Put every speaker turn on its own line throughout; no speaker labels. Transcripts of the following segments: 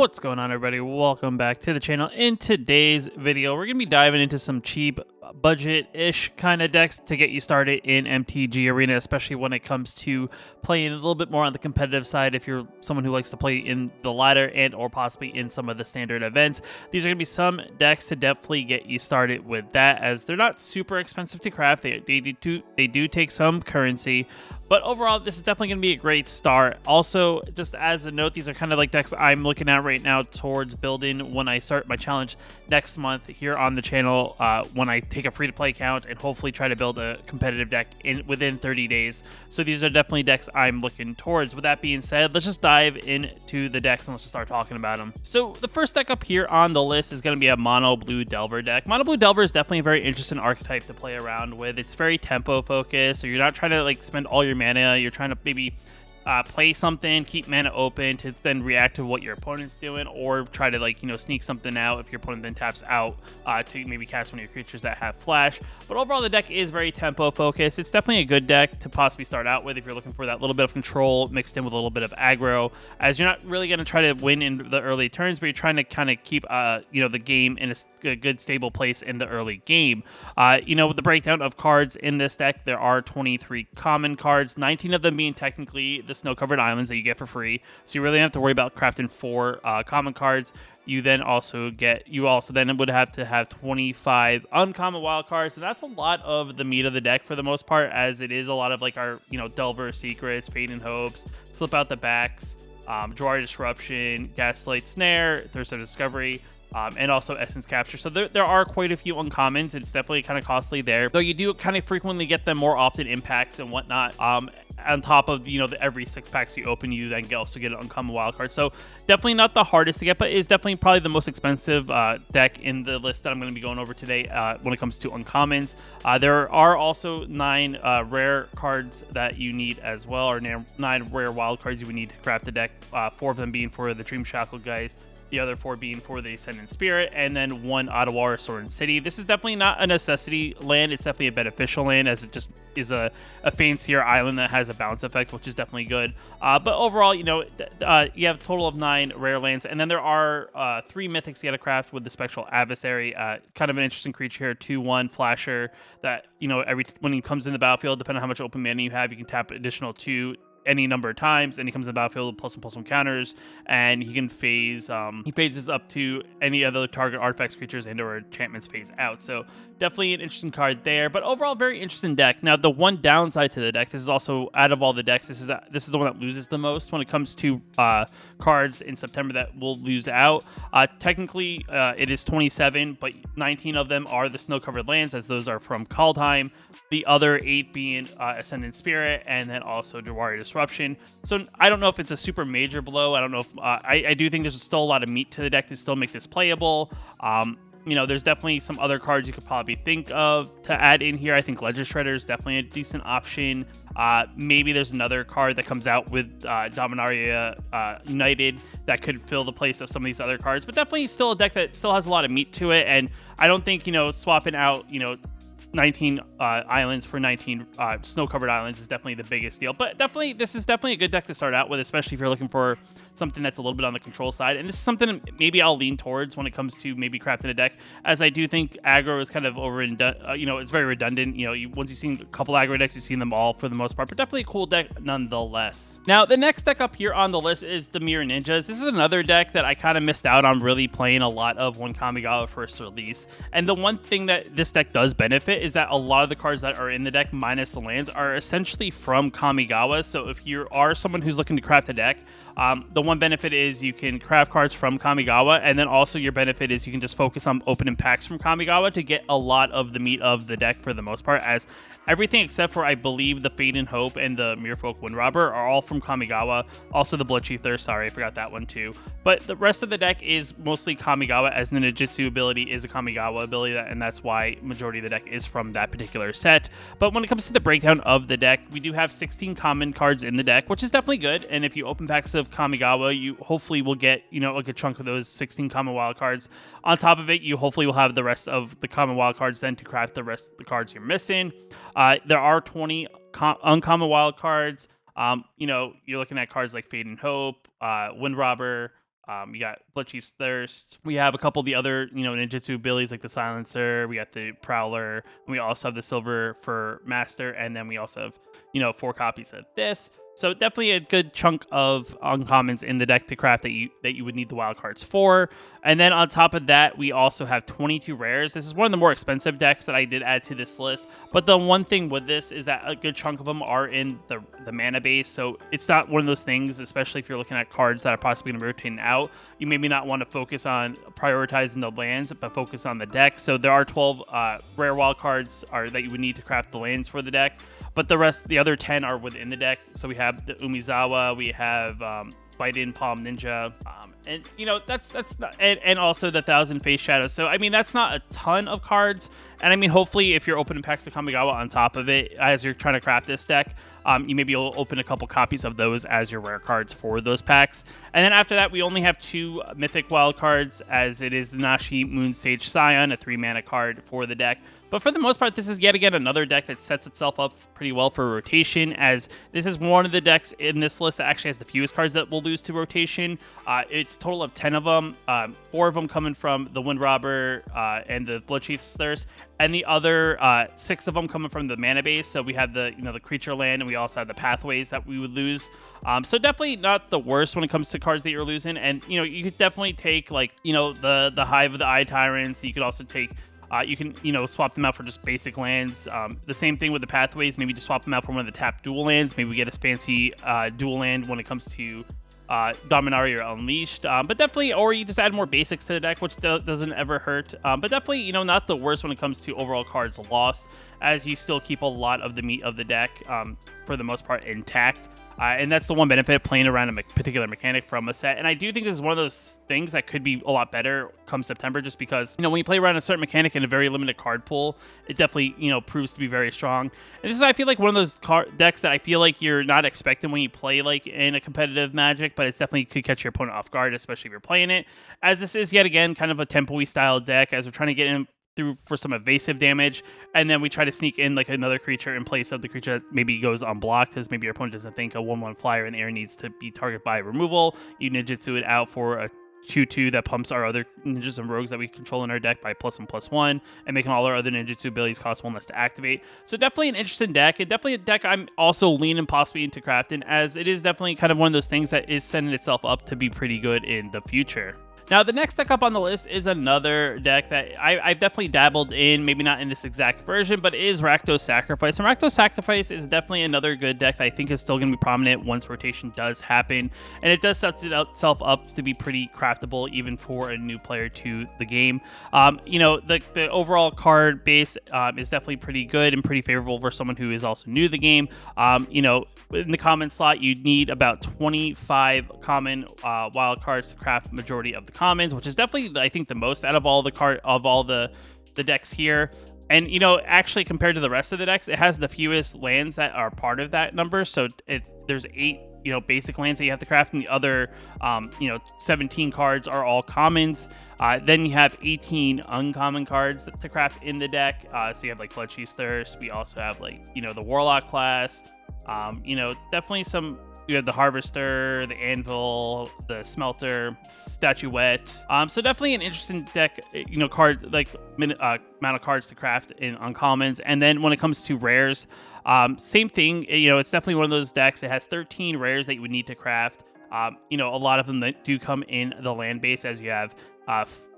What's going on, everybody? Welcome back to the channel. In today's video, we're going to be diving into some cheap budget-ish kind of decks to get you started in MTG Arena, especially when it comes to playing a little bit more on the competitive side if you're someone who likes to play in the ladder and or possibly in some of the standard events. These are going to be some decks to definitely get you started with that, as they're not super expensive to craft. They do take some currency, but overall, this is definitely going to be a great start. Also, just as a note, these are kind of like decks I'm looking at right now towards building when I start my challenge next month here on the channel, when I take a free-to-play account and hopefully try to build a competitive deck within 30 days. So these are definitely decks I'm looking towards. With that being said, let's just dive into the decks and let's just start talking about them. So the first deck up here on the list is going to be a Mono Blue Delver deck. Mono Blue Delver is definitely a very interesting archetype to play around with. It's very tempo focused, so you're not trying to like spend all your mana. You're trying to maybe play something, keep mana open to then react to what your opponent's doing, or try to, like, sneak something out if your opponent then taps out to maybe cast one of your creatures that have flash. But overall, the deck is very tempo focused. It's definitely a good deck to possibly start out with if you're looking for that little bit of control mixed in with a little bit of aggro, as you're not really going to try to win in the early turns, but you're trying to kind of keep the game in a good stable place in the early game. With the breakdown of cards in this deck, there are 23 common cards, 19 of them being technically the snow-covered islands that you get for free, so you really don't have to worry about crafting 4 common cards. You also then would have to have 25 uncommon wild cards, and that's a lot of the meat of the deck for the most part, as it is a lot of like our Delver Secrets, Fate and Hopes, Slip Out the Backs, Jwari Disruption, Gaslight Snare, Thirst of Discovery, and also Essence Capture. So there are quite a few uncommons. It's definitely kind of costly there, though you do kind of frequently get them more often in packs and whatnot. On top of every 6 packs you open, you then also get an uncommon wild card. So definitely not the hardest to get, but is definitely probably the most expensive deck in the list that I'm going to be going over today when it comes to uncommons. There are also 9 rare cards that you need as well, or 9 rare wild cards you would need to craft the deck. 4 of them being for the Dream Shackle guys, the other 4 being for the Ascendant Spirit, and then 1 Ottawa or Sorin City. This is definitely not a necessity land. It's definitely a beneficial land, as it just is a fancier island that has a bounce effect, which is definitely good. But overall, you have a total of 9 rare lands, and then there are 3 mythics you got to craft with the Spectral Adversary. Kind of an interesting creature here, 2/1 flasher that when he comes in the battlefield, depending on how much open mana you have, you can tap additional 2 any number of times, and he comes in the battlefield with +1/+1 counters, and he can phase. He phases up to any other target artifacts, creatures, and/or enchantments phase out. So definitely an interesting card there. But overall, very interesting deck. Now, the one downside to the deck, this is also out of all the decks, this is the one that loses the most when it comes to cards in September that will lose out. Technically, it is 27, but 19 of them are the snow-covered lands, as those are from Kaldheim. The other 8 being Ascendant Spirit, and then also Jwari Disruption. So I don't know if it's a super major blow. I don't know if I do think there's still a lot of meat to the deck to still make this playable. There's definitely some other cards you could probably think of to add in here. I think Ledger Shredder is definitely a decent option. Maybe there's another card that cominaria out with Dominaria United that could fill the place of some of these other cards, but definitely still a deck that still has a lot of meat to it. And I don't think swapping out 19 islands for 19 snow-covered islands is definitely the biggest deal. But this is definitely a good deck to start out with, especially if you're looking for something that's a little bit on the control side. And this is something maybe I'll lean towards when it comes to maybe crafting a deck, as I do think aggro is kind of it's very redundant. Once you've seen a couple aggro decks, you've seen them all for the most part, but definitely a cool deck nonetheless. Now, the next deck up here on the list is Dimir Ninjas. This is another deck that I kind of missed out on really playing a lot of when Kamigawa first released. And the one thing that this deck does benefit is that a lot of the cards that are in the deck, minus the lands, are essentially from Kamigawa. So if you are someone who's looking to craft a deck, the one benefit is you can craft cards from Kamigawa, and then also your benefit is you can just focus on opening packs from Kamigawa to get a lot of the meat of the deck for the most part, as everything except for, I believe, the Fate and Hope and the Merfolk Windrobber are all from Kamigawa. Also the Blood Chief there, sorry, I forgot that one too. But the rest of the deck is mostly Kamigawa, as the Ninjutsu ability is a Kamigawa ability, and that's why majority of the deck is from that particular set. But when it comes to the breakdown of the deck, we do have 16 common cards in the deck, which is definitely good. And if you open packs of Kamigawa, you hopefully will get like a chunk of those 16 common wild cards. On top of it, you hopefully will have the rest of the common wild cards then to craft the rest of the cards you're missing. There are 20 uncommon wild cards. You're looking at cards like Fate and Hope, Windrobber, You got Bloodchief's Thirst. We have a couple of the other, ninjutsu abilities like the Silencer. We got the Prowler. And we also have the Silver for Master. And then we also have, 4 copies of this. So definitely a good chunk of uncommons in the deck to craft that you would need the wild cards for. And then on top of that, we also have 22 rares. This is one of the more expensive decks that I did add to this list. But the one thing with this is that a good chunk of them are in the mana base. So it's not one of those things, especially if you're looking at cards that are possibly going to be rotating out. You maybe not want to focus on prioritizing the lands, but focus on the deck. So there are 12 rare wild cards that you would need to craft the lands for the deck. But the other 10 are within the deck. So we have the Umizawa, we have Bite-In Palm Ninja, and that's not, and also the 1,000 Face Shadows. So I mean that's not a ton of cards, and I mean hopefully if you're opening packs of Kamigawa on top of it as you're trying to craft this deck, you maybe will open a couple copies of those as your rare cards for those packs. And then after that, we only have 2 mythic wild cards, as it is the Nashi Moonsage Scion, a 3-mana card for the deck. But for the most part, this is yet again another deck that sets itself up pretty well for rotation, as this is one of the decks in this list that actually has the fewest cards that will lose to rotation. It's a total of 10 of them, 4 of them coming from the Wind Robber and the Bloodchief's Thirst, and the other 6 of them coming from the mana base. So we have the the creature land, and we also have the pathways that we would lose. So definitely not the worst when it comes to cards that you're losing. And you could definitely take like the Hive of the Eye Tyrants. You could also take you can swap them out for just basic lands. The same thing with the pathways. Maybe just swap them out for one of the tapped dual lands. Maybe we get a fancy dual land when it comes to Dominaria or Unleashed. But definitely, or you just add more basics to the deck, which doesn't ever hurt. But definitely, not the worst when it comes to overall cards lost, as you still keep a lot of the meat of the deck for the most part intact. And that's the one benefit of playing around a particular mechanic from a set. And I do think this is one of those things that could be a lot better come September, just because, when you play around a certain mechanic in a very limited card pool, it definitely, proves to be very strong. And this is, I feel like, one of those decks that I feel like you're not expecting when you play, like, in a competitive Magic, but it's definitely could catch your opponent off guard, especially if you're playing it. As this is, yet again, kind of a tempo-y style deck, as we're trying to get in through for some evasive damage, and then we try to sneak in like another creature in place of the creature that maybe goes unblocked, because maybe your opponent doesn't think a 1/1 flyer in the air needs to be targeted by removal. You ninjutsu it out for a 2/2 that pumps our other ninjas and rogues that we control in our deck by +1/+1, and making all our other ninjutsu abilities cost 1 less to activate. So definitely an interesting deck, and definitely a deck I'm also leaning possibly into crafting, as it is definitely kind of one of those things that is setting itself up to be pretty good in the future. Now, the next deck up on the list is another deck that I've definitely dabbled in, maybe not in this exact version, but it is Rakdos Sacrifice. And Rakdos Sacrifice is definitely another good deck that I think is still going to be prominent once rotation does happen. And it does set itself up to be pretty craftable, even for a new player to the game. The overall card base is definitely pretty good and pretty favorable for someone who is also new to the game. In the common slot, you need about 25 common wild cards to craft majority of the commons, which is definitely, I think, the most out of all the decks here. And actually compared to the rest of the decks, it has the fewest lands that are part of that number. So there's 8 basic lands that you have to craft, and the other 17 cards are all commons. Then you have 18 uncommon cards to craft in the deck. So you have like Bloodchief's Thirst. We also have like the Warlock class. Definitely some. You have the Harvester, the Anvil, the Smelter, Statuette. So definitely an interesting deck, card, like amount of cards to craft in uncommons. And then when it comes to rares, same thing. It's definitely one of those decks. It has 13 rares that you would need to craft. A lot of them that do come in the land base, as you have,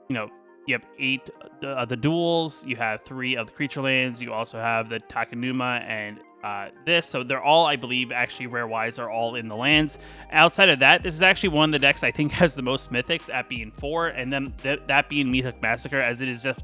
you have 8 the duels. You have 3 of the creature lands. You also have the Takenuma and this, so they're all, I believe, actually rare-wise are all in the lands. Outside of that, this is actually one of the decks I think has the most mythics, at being 4, and then that being Mythic Massacre, as it is just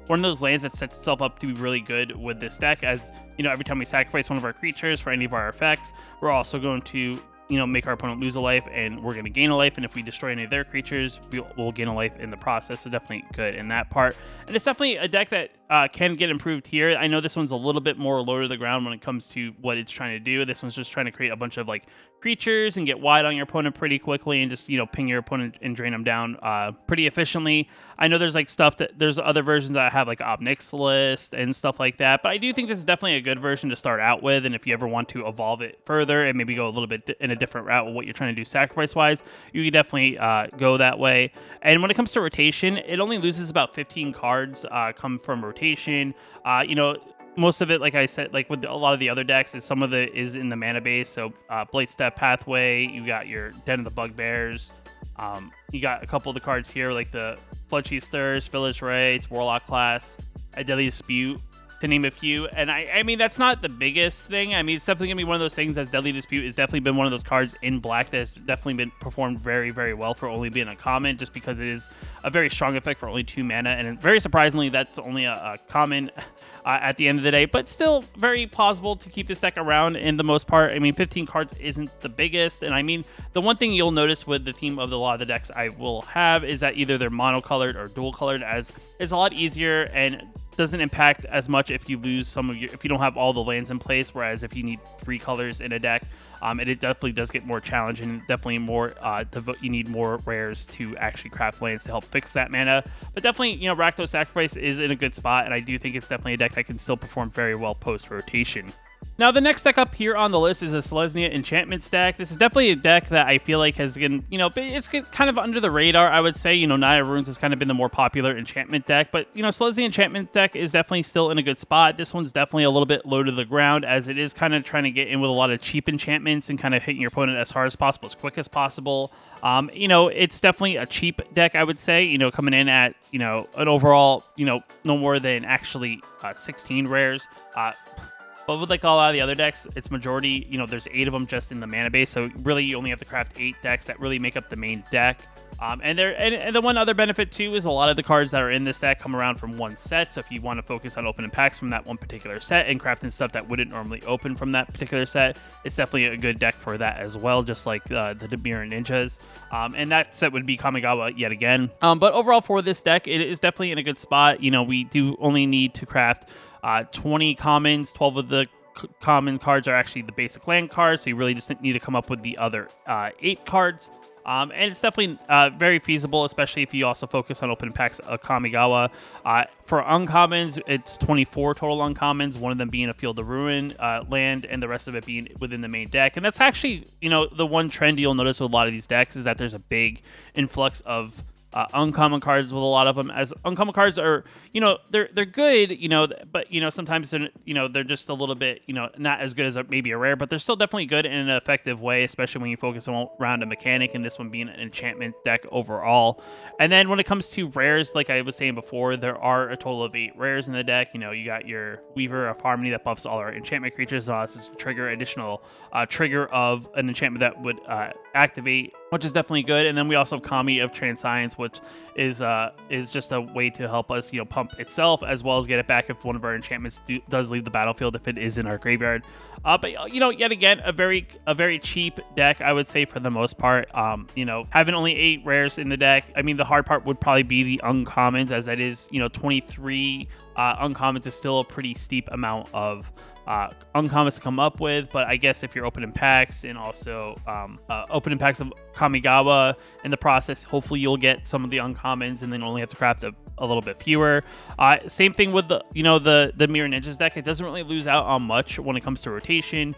one of those lands that sets itself up to be really good with this deck, as every time we sacrifice one of our creatures for any of our effects, we're also going to make our opponent lose a life, and we're going to gain a life. And if we destroy any of their creatures, we'll gain a life in the process. So definitely good in that part. And it's definitely a deck that can get improved here. I know this one's a little bit more low to the ground when it comes to what it's trying to do. This one's just trying to create a bunch of like creatures and get wide on your opponent pretty quickly and just, ping your opponent and drain them down pretty efficiently. I know there's like stuff there's other versions that have like Obnixilis and stuff like that, but I do think this is definitely a good version to start out with. And if you ever want to evolve it further and maybe go a little bit in a different route with what you're trying to do sacrifice wise, you can definitely go that way. And when it comes to rotation, it only loses about 15 cards come from rotation. Most of it, like I said, like with a lot of the other decks, some of it is in the mana base. So Blade Step Pathway, you got your Den of the Bugbears. You got a couple of the cards here, like the Floodcheese Stirs, Village Raids, Warlock Class, a Deadly Dispute, to name a few. And I mean, that's not the biggest thing. I mean, it's definitely going to be one of those things, as Deadly Dispute has definitely been one of those cards in black that has definitely been performed very, very well for only being a common, just because it is a very strong effect for only 2 mana. And very surprisingly, that's only a common at the end of the day, but still very plausible to keep this deck around in the most part. I mean, 15 cards isn't the biggest. And I mean, the one thing you'll notice with the theme of a lot of the decks I will have is that either they're monocolored or dual colored, as it's a lot easier and doesn't impact as much if you lose if you don't have all the lands in place, whereas if you need 3 colors in a deck, it definitely does get more challenging. Definitely more you need more rares to actually craft lands to help fix that mana. But definitely, Rakdos Sacrifice is in a good spot, and I do think it's definitely a deck that can still perform very well post rotation. Now, the next deck up here on the list is a Selesnya Enchantments deck. This is definitely a deck that I feel like has been, it's kind of under the radar, I would say. Naya Runes has kind of been the more popular enchantment deck, but, Selesnya Enchantment deck is definitely still in a good spot. This one's definitely a little bit low to the ground, as it is kind of trying to get in with a lot of cheap enchantments and kind of hitting your opponent as hard as possible, as quick as possible. It's definitely a cheap deck, I would say, coming in at, an overall, no more than actually 16 rares. But with like a lot of the other decks, it's majority, there's 8 of them just in the mana base. So really, you only have to craft 8 decks that really make up the main deck. And the one other benefit too is a lot of the cards that are in this deck come around from one set. So if you want to focus on opening packs from that one particular set and crafting stuff that wouldn't normally open from that particular set, it's definitely a good deck for that as well, just like the Dimir Ninjas. And that set would be Kamigawa yet again. But overall for this deck, it is definitely in a good spot. We do only need to craft 20 commons. 12 of the common cards are actually the basic land cards, so you really just need to come up with the other 8 cards. And it's definitely very feasible, especially if you also focus on opening packs of Kamigawa. For uncommons, it's 24 total uncommons, one of them being a Field of Ruin land, and the rest of it being within the main deck. And that's actually, the one trend you'll notice with a lot of these decks is that there's a big influx of uncommon cards with a lot of them, as uncommon cards are, they're good, but, sometimes they're just a little bit, not as good as maybe a rare, but they're still definitely good in an effective way, especially when you focus around a mechanic, and this one being an enchantment deck overall. And then when it comes to rares, like I was saying before, there are a total of 8 rares in the deck. You got your Weaver of Harmony that buffs all our enchantment creatures, this is additional trigger of an enchantment that would activate, which is definitely good. And then we also have Kami of Transcience, which is just a way to help us, pump itself, as well as get it back if one of our enchantments does leave the battlefield, if it is in our graveyard. But yet again, a very cheap deck, I would say, for the most part. Having only 8 rares in the deck, I mean, the hard part would probably be the uncommons, as that is, 23 uncommons is still a pretty steep amount of uncommons to come up with. But I guess if you're opening packs and also opening packs of Kamigawa in the process, hopefully you'll get some of the uncommons and then only have to craft a little bit fewer. Same thing with the Dimir Ninjas deck. It doesn't really lose out on much when it comes to rotation.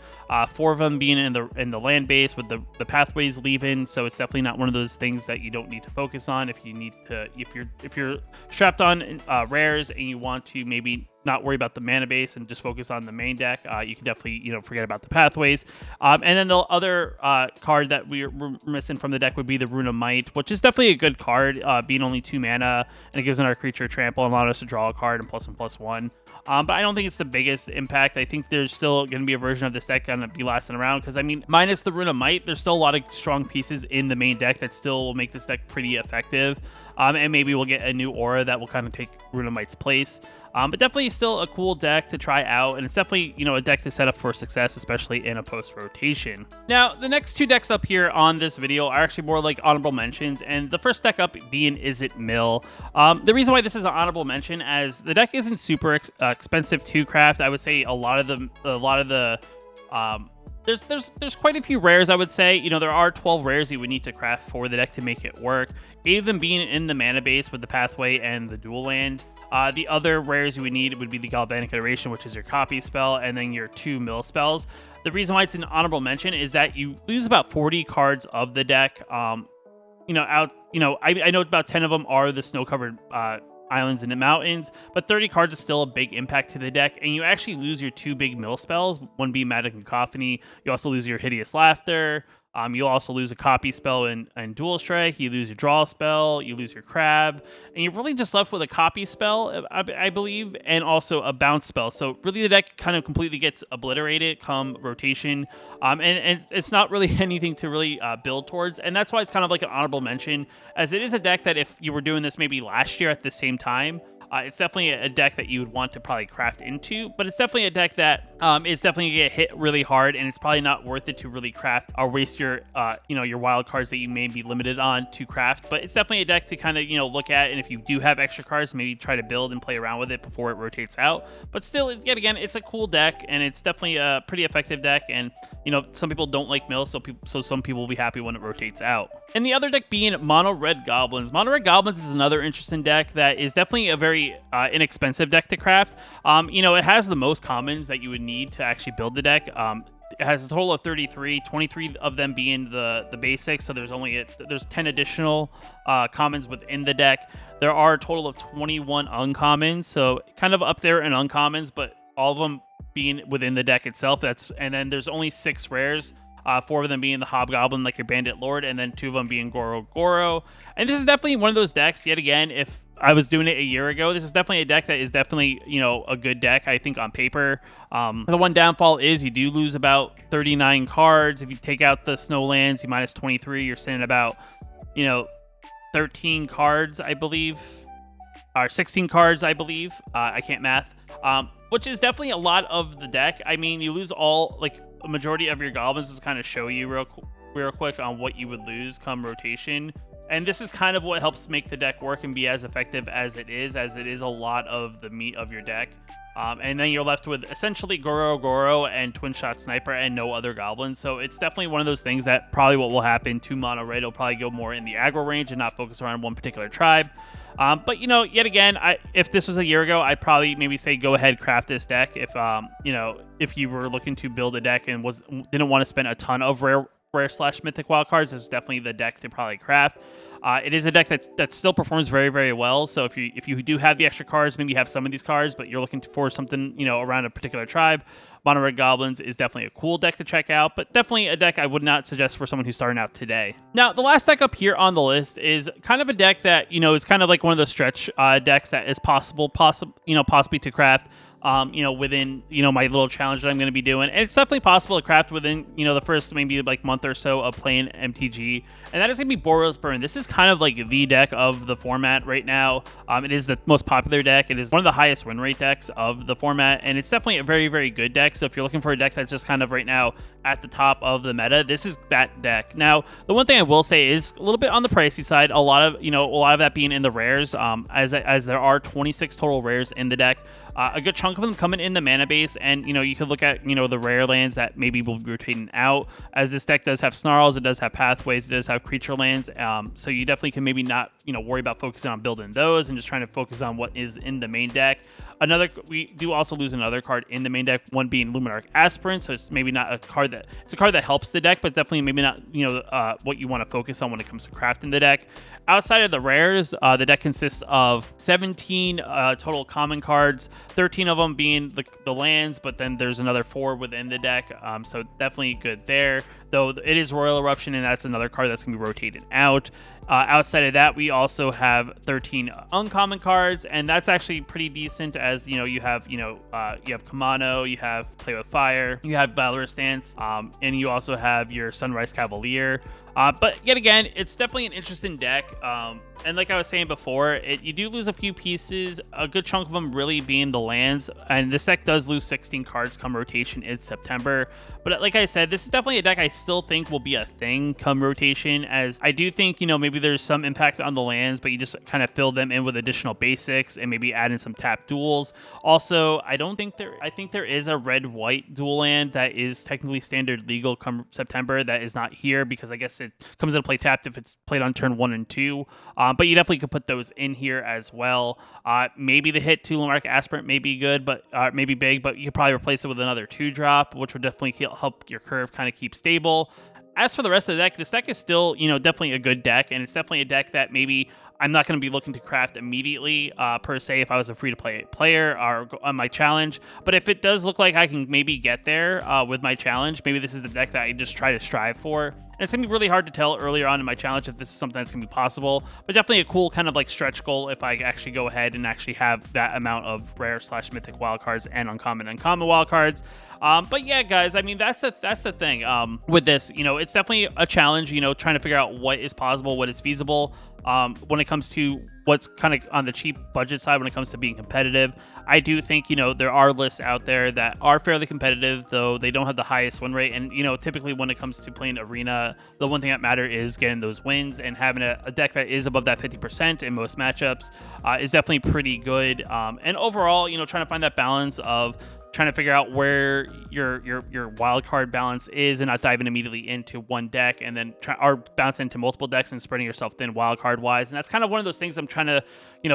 4 of them being in the land base with the pathways leaving, so it's definitely not one of those things that you don't need to focus on. If you're strapped on rares and you want to maybe not worry about the mana base and just focus on the main deck, you can definitely forget about the pathways. And then the other card that we're missing from the deck would be the Rune of Might, which is definitely a good card, being only 2 mana, and it gives another creature trample and allowing us to draw a card and +1/+1. But I don't think it's the biggest impact. I think there's still going to be a version of this deck going to be lasting around, because I mean, minus the Rune of Might, there's still a lot of strong pieces in the main deck that still will make this deck pretty effective. And maybe we'll get a new aura that will kind of take Rune of Might's place. But definitely still a cool deck to try out, and it's definitely, you know, a deck to set up for success, especially in a post-rotation. Now, the next two decks up here on this video are actually more like honorable mentions, and the first deck up being Izzet Mill. The reason why this is an honorable mention, as the deck isn't super expensive to craft. I would say a lot of the there's quite a few rares, I would say. You know, there are 12 rares you would need to craft for the deck to make it work. 8 of them being in the mana base with the pathway and the dual land. The other rares you would need would be the Galvanic Iteration, which is your copy spell, and then your 2 mill spells. The reason why it's an honorable mention is that you lose about 40 cards of the deck. I know about 10 of them are the snow-covered islands and the mountains, but 30 cards is still a big impact to the deck, and you actually lose your 2 big mill spells, one being Magic Cacophony. You also lose your Hideous Laughter. You'll also lose a copy spell and Dual Strike. You lose your draw spell. You lose your crab. And you're really just left with a copy spell, I believe, and also a bounce spell. So really the deck kind of completely gets obliterated come rotation. And it's not really anything to really build towards. And that's why it's kind of like an honorable mention, as it is a deck that if you were doing this maybe last year at the same time, it's definitely a deck that you would want to probably craft into, but it's definitely a deck that is definitely going to get hit really hard, and it's probably not worth it to really craft or waste your, your wild cards that you may be limited on to craft. But it's definitely a deck to kind of, look at, and if you do have extra cards, maybe try to build and play around with it before it rotates out. But still, yet again, it's a cool deck, and it's definitely a pretty effective deck, and, some people don't like mill, so some people will be happy when it rotates out. And the other deck being Mono Red Goblins. Mono Red Goblins is another interesting deck that is definitely a very inexpensive deck to craft. It has the most commons that you would need to actually build the deck. It has a total of 33, 23 of them being the basics, so there's 10 additional commons within the deck. There are a total of 21 uncommons, so kind of up there in uncommons, but all of them being within the deck itself. And then there's only 6 rares. 4 of them being the Hobgoblin, like your Bandit Lord, and then 2 of them being Goro. And this is definitely one of those decks, yet again, if I was doing it a year ago, this is definitely a deck that is definitely, a good deck, I think, on paper. The one downfall is you do lose about 39 cards. If you take out the Snowlands, you minus 23, you're sitting about, 13 cards, I believe. Or 16 cards, I believe. I can't math. Which is definitely a lot of the deck. I mean, you lose a majority of your goblins to kind of show you real quick on what you would lose come rotation. And this is kind of what helps make the deck work and be as effective as it is a lot of the meat of your deck. And then you're left with essentially Goro and Twin Shot Sniper and no other goblins. So it's definitely one of those things that probably what will happen to Mono Red. It'll probably go more in the aggro range and not focus around one particular tribe. But yet again, if this was a year ago, I'd probably maybe say go ahead, craft this deck. If you were looking to build a deck and didn't want to spend a ton of rare / mythic wildcards, is definitely the deck to probably craft. It is a deck that still performs very, very well. So if you do have the extra cards, maybe you have some of these cards, but you're looking for something around a particular tribe, Mono Red Goblins is definitely a cool deck to check out, but definitely a deck I would not suggest for someone who's starting out today. Now, the last deck up here on the list is kind of a deck that is kind of like one of those stretch decks that is possibly to craft. Within, my little challenge that I'm going to be doing. And it's definitely possible to craft within, the first maybe month or so of playing MTG. And that is going to be Boros Burn. This is kind of like the deck of the format right now. It is the most popular deck. It is one of the highest win rate decks of the format. And it's definitely a very, very good deck. So if you're looking for a deck that's just kind of right now at the top of the meta, this is that deck. Now, the one thing I will say is a little bit on the pricey side. A lot of that being in the rares, as there are 26 total rares in the deck. A good chunk of them coming in the mana base, and you could look at the rare lands that maybe will be rotating out, as this deck does have snarls, it does have pathways, it does have creature lands, so you definitely can maybe not worry about focusing on building those and just trying to focus on what is in the main deck. We do also lose another card in the main deck, one being Luminarch Aspirant, so it's maybe not a card that helps the deck, but definitely maybe not what you want to focus on when it comes to crafting the deck. Outside of the rares, the deck consists of 17 total common cards, 13 of them being the lands, but then there's another 4 within the deck, so definitely good there. Though it is Royal Eruption, and that's another card that's going to be rotated out. Outside of that, we also have 13 uncommon cards, and that's actually pretty decent, as you have Kamano, you have Play with Fire, you have Valorous Stance, and you also have your Sunrise Cavalier. But yet again, it's definitely an interesting deck. And like I was saying before, you do lose a few pieces, a good chunk of them really being the lands. And this deck does lose 16 cards come rotation in September. But like I said, this is definitely a deck I still think will be a thing come rotation, as I do think, maybe there's some impact on the lands, but you just kind of fill them in with additional basics and maybe add in some tap duels. Also, I think there is a red-white dual land that is technically standard legal come September that is not here because I guess it comes into play tapped if it's played on turn 1 and 2. But you definitely could put those in here as well. Maybe the hit Tulamark Aspirant may be good, but maybe big, but you could probably replace it with another 2-drop, which would definitely help your curve kind of keep stable. As for the rest of the deck, this deck is still, definitely a good deck, and it's definitely a deck that maybe I'm not going to be looking to craft immediately, per se, if I was a free-to-play player or on my challenge. But if it does look like I can maybe get there with my challenge, maybe this is the deck that I just try to strive for. And it's going to be really hard to tell earlier on in my challenge if this is something that's going to be possible, but definitely a cool kind of like stretch goal if I actually go ahead and actually have that amount of rare/mythic wildcards and uncommon wildcards. But yeah, guys, I mean, that's the thing with this. It's definitely a challenge, trying to figure out what is possible, what is feasible. When it comes to what's kind of on the cheap budget side when it comes to being competitive. I do think, there are lists out there that are fairly competitive, though they don't have the highest win rate. And, typically when it comes to playing Arena, the one thing that matters is getting those wins, and having a deck that is above that 50% in most matchups is definitely pretty good. And overall, trying to find that balance of trying to figure out where your wild card balance is and not diving immediately into one deck and then bounce into multiple decks and spreading yourself thin wild card wise. And that's kind of one of those things I'm trying to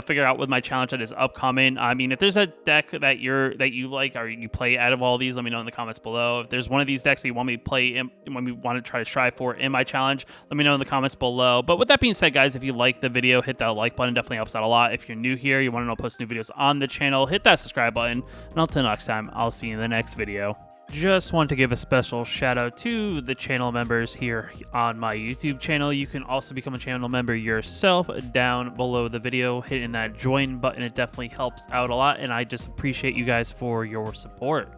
figure out with my challenge that is upcoming. I mean, if there's a deck that you like or you play out of all these, let me know in the comments below. If there's one of these decks that you want me to play when we want to try to strive for in my challenge, let me know in the comments below. But with that being said, guys, if you like the video, hit that like button. Definitely helps out a lot. If you're new here, you want to know post new videos on the channel, hit that subscribe button. And until next time, I'll see you in the next video. Just want to give a special shout out to the channel members here on my YouTube channel. You can also become a channel member yourself down below the video, hitting that join button. It definitely helps out a lot, and I just appreciate you guys for your support.